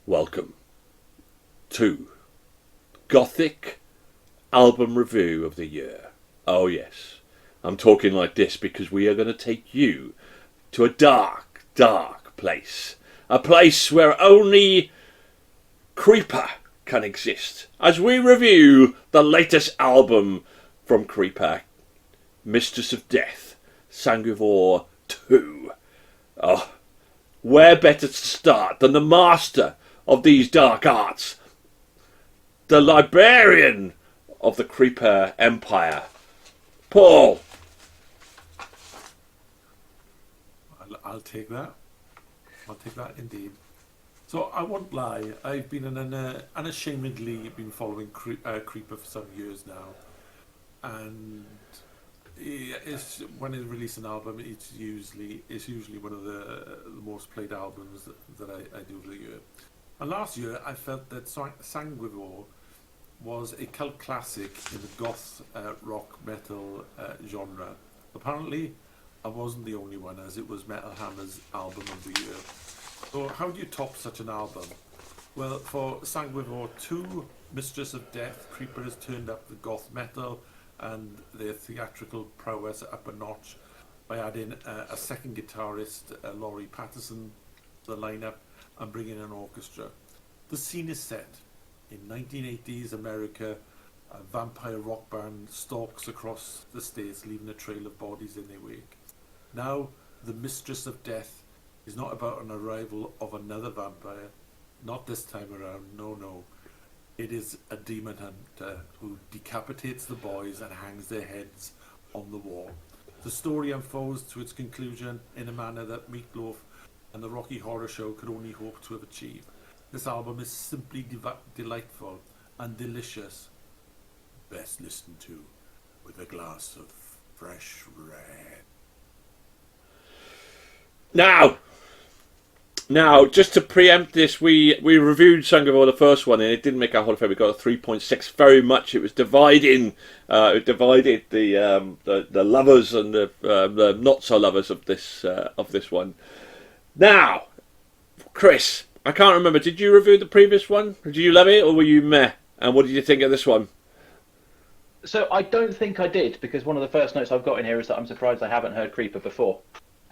Welcome to Gothic Album Review of the Year. Oh yes, I'm talking like this because we are going to take you to a dark, dark place. A place where only Creeper can exist. As we review the latest album from Creeper, Mistress of Death, Sanguivore 2. Oh, where better to start than the master of these dark arts, the librarian of the Creeper Empire, Paul. I'll take that. I'll take that indeed. So I won't lie, I've been unashamedly been following Creeper for some years now, and when they release an album, it's usually one of the most played albums that I do of the year. And last year, I felt that Sanguivore was a cult classic in the goth rock metal genre. Apparently, I wasn't the only one, as it was Metal Hammer's album of the year. So how do you top such an album? Well, for Sanguivore 2, Mistress of Death, Creeper has turned up the goth metal and their theatrical prowess up a notch by adding a second guitarist, Lawrie Pattison, to the lineup, and bringing an orchestra. The scene is set in 1980s America. A vampire rock band stalks across the states, leaving a trail of bodies in their wake. Now, the Mistress of Death is not about an arrival of another vampire. Not this time around, no. It is a demon hunter who decapitates the boys and hangs their heads on the wall. The story unfolds to its conclusion in a manner that Meatloaf and the Rocky Horror Show could only hope to have achieved. This album is simply delightful and delicious. Best listened to with a glass of fresh red. Now, just to preempt this, we reviewed Sanguivore, the first one, and it didn't make our Hall of Fame. We got a 3.6. Very much, it was dividing. It divided the lovers and the not so lovers of this one. Now, Chris, I can't remember. Did you review the previous one? Did you love it, or were you meh? And what did you think of this one? So I don't think I did, because one of the first notes I've got in here is that I'm surprised I haven't heard Creeper before.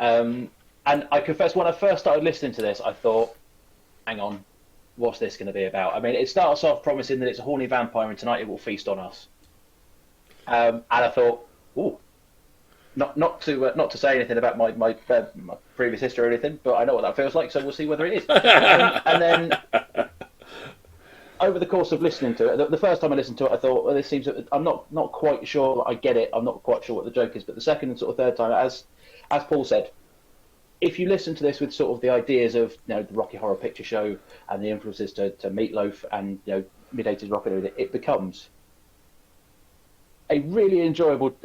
And I confess, when I first started listening to this, I thought, hang on, what's this going to be about? I mean, it starts off promising that it's a horny vampire and tonight it will feast on us. And I thought, ooh, not to say anything about my previous history or anything, but I know what that feels like, so we'll see whether it is. And then over the course of listening to it, the first time I listened to it, I thought, well, this seems, I'm not quite sure I get it. I'm not quite sure what the joke is. But the second and sort of third time, as Paul said, if you listen to this with sort of the ideas of the Rocky Horror Picture Show and the influences to Meatloaf and mid-80s rock, it becomes a really enjoyable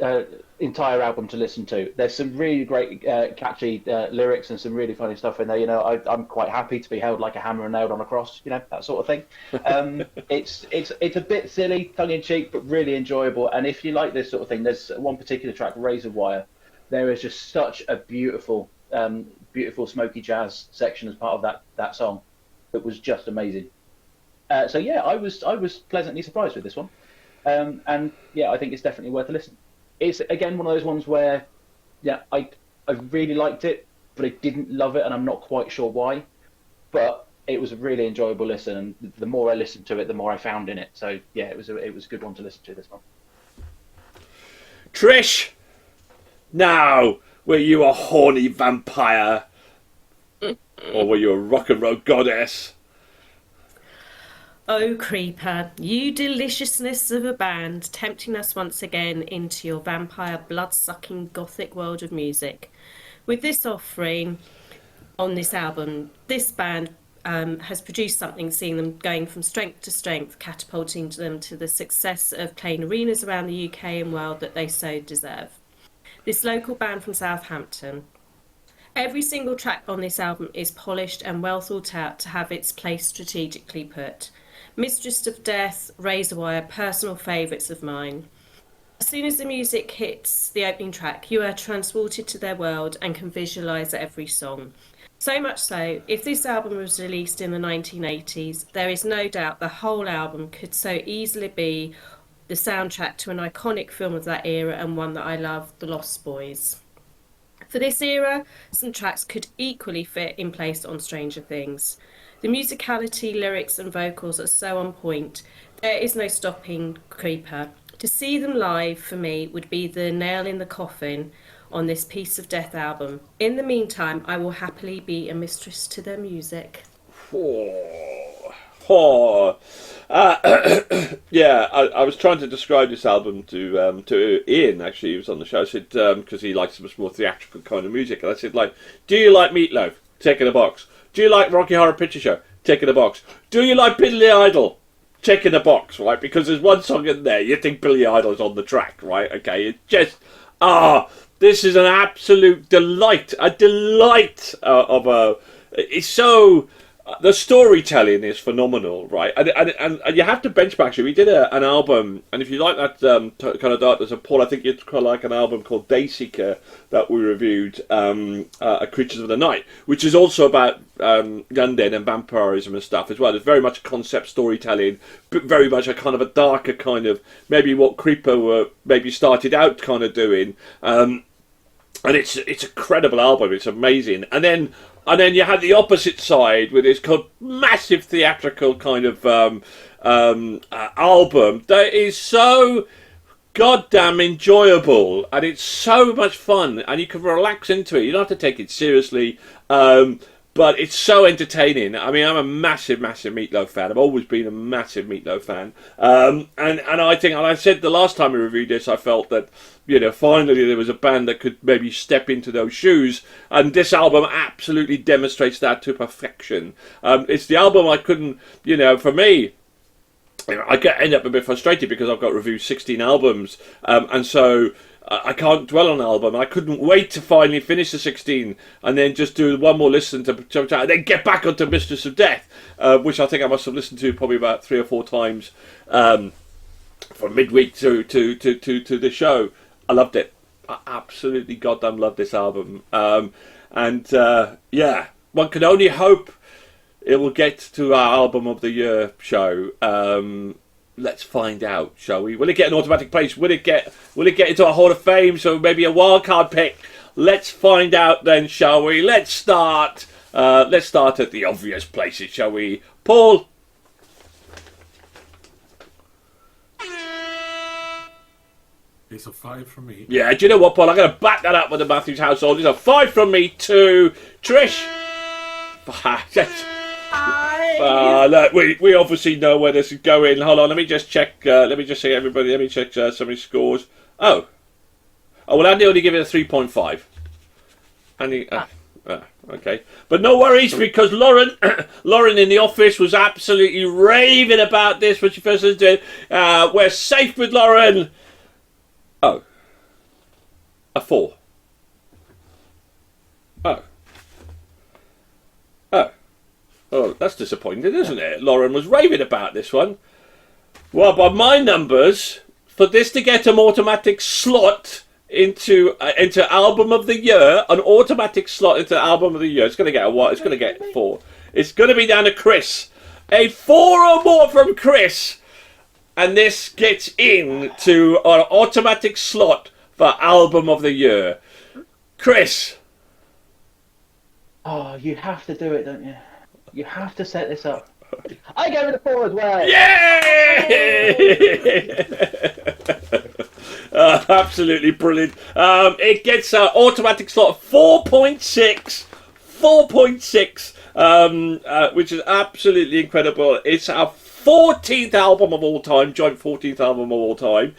entire album to listen to. There's some really great catchy lyrics and some really funny stuff in there. I'm quite happy to be held like a hammer and nailed on a cross, that sort of thing. It's a bit silly, tongue-in-cheek, but really enjoyable. And if you like this sort of thing, there's one particular track, Razor Wire. There is just such a beautiful smoky jazz section as part of that song that was just amazing. So yeah, I was pleasantly surprised with this one. And yeah, I think it's definitely worth a listen. It's again one of those ones where, I really liked it, but I didn't love it, and I'm not quite sure why. But it was a really enjoyable listen, and the more I listened to it, the more I found in it. So yeah, it was a good one to listen to, this one. Trish, now, were you a horny vampire, or were you a rock and roll goddess? Oh, Creeper, you deliciousness of a band, tempting us once again into your vampire blood-sucking gothic world of music. With this offering on this album, this band has produced something, seeing them going from strength to strength, catapulting them to the success of playing arenas around the UK and world that they so deserve. This local band from Southampton. Every single track on this album is polished and well thought out to have its place strategically put. Mistress of Death, Razor Wire, personal favourites of mine. As soon as the music hits the opening track, you are transported to their world and can visualise every song. So much so, if this album was released in the 1980s, there is no doubt the whole album could so easily be the soundtrack to an iconic film of that era and one that I love, The Lost Boys. For this era, some tracks could equally fit in place on Stranger Things. The musicality, lyrics and vocals are so on point, there is no stopping Creeper. To see them live, for me, would be the nail in the coffin on this Piece of Death album. In the meantime, I will happily be a mistress to their music. Yeah, I was trying to describe this album to Ian, actually, he was on the show. I said, because he likes a much more theatrical kind of music, and I said, like, do you like Meatloaf? Check in the box. Do you like Rocky Horror Picture Show? Check in the box. Do you like Billy Idol? Check in the box, right? Because there's one song in there, you think Billy Idol's on the track, right? Okay, it just, this is an absolute delight, it's so, the storytelling is phenomenal, right? And you have to benchmark it. We did an album, and if you like that kind of darkness, and Paul, I think you'd quite like an album called Dayseeker that we reviewed, Creatures of the Night, which is also about London and vampirism and stuff as well. It's very much concept storytelling, but very much a kind of a darker kind of, maybe what Creeper were maybe started out kind of doing. And it's a credible album. It's amazing. And then you had the opposite side with this kind of massive theatrical kind of album that is so goddamn enjoyable, and it's so much fun, and you can relax into it. You don't have to take it seriously, but it's so entertaining. I mean, I'm a massive Meatloaf fan. I've always been a massive Meatloaf fan, and I think, and I said the last time we reviewed this, I felt that, you know, finally there was a band that could maybe step into those shoes, and this album absolutely demonstrates that to perfection. It's the album I couldn't, you know, for me, I end up a bit frustrated because I've got reviewed 16 albums, and so I can't dwell on an album. I couldn't wait to finally finish the 16 and then just do one more listen to and then get back onto Mistress of Death, which I think I must have listened to probably about 3 or 4 times from midweek to the show. I loved it. I absolutely goddamn loved this album. Yeah, one can only hope it will get to our Album of the Year show. Let's find out, shall we? Will it get an automatic place? Will it get into a Hall of Fame? So maybe a wildcard pick? Let's find out then, shall we? Let's start at the obvious places, shall we? Paul? It's a 5 from me. Yeah, do you know what, Paul? I'm going to back that up with the Matthews household. It's a 5 from me to Trish. Look, we obviously know where this is going. Hold on, let me just check. Let me just say everybody. Let me check somebody's scores. Oh, well, Andy only gave it a 3.5. Andy, okay, but no worries because Lauren in the office was absolutely raving about this when she first did. We're safe with Lauren. Oh, a 4. Oh, that's disappointing, isn't it? Lauren was raving about this one. Well, by my numbers, for this to get an automatic slot into Album of the Year, an automatic slot into Album of the Year, it's going to get a what? It's going to get 4. It's going to be down to Chris. A 4 or more from Chris. And this gets into an automatic slot for Album of the Year. Chris. Oh, you have to do it, don't you? You have to set this up. I go with a 4 as well. Yeah! Absolutely brilliant. It gets an automatic slot of 4.6. 4.6, which is absolutely incredible. It's our 14th album of all time, joint 14th album of all time.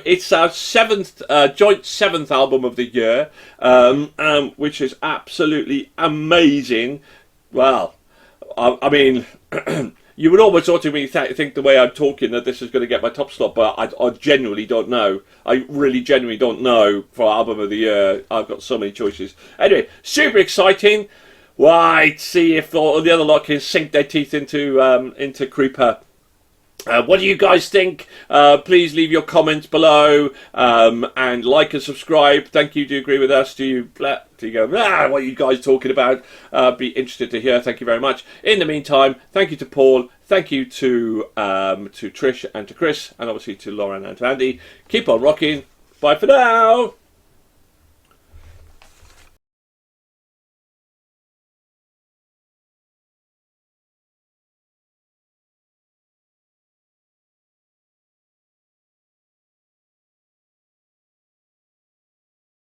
It's our joint 7th album of the year, which is absolutely amazing. Well, I mean, you would almost automatically think the way I'm talking that this is going to get my top slot, but I genuinely don't know. I really genuinely don't know for Album of the Year. I've got so many choices. Anyway, super exciting. Right, see if all the other lot can sink their teeth into Creeper. What do you guys think? Please leave your comments below and like and subscribe. Thank you. Do you agree with us? Do you go, what are you guys talking about? Be interested to hear. Thank you very much. In the meantime, thank you to Paul. Thank you to Trish and to Chris, and obviously to Lauren and to Andy. Keep on rocking. Bye for now.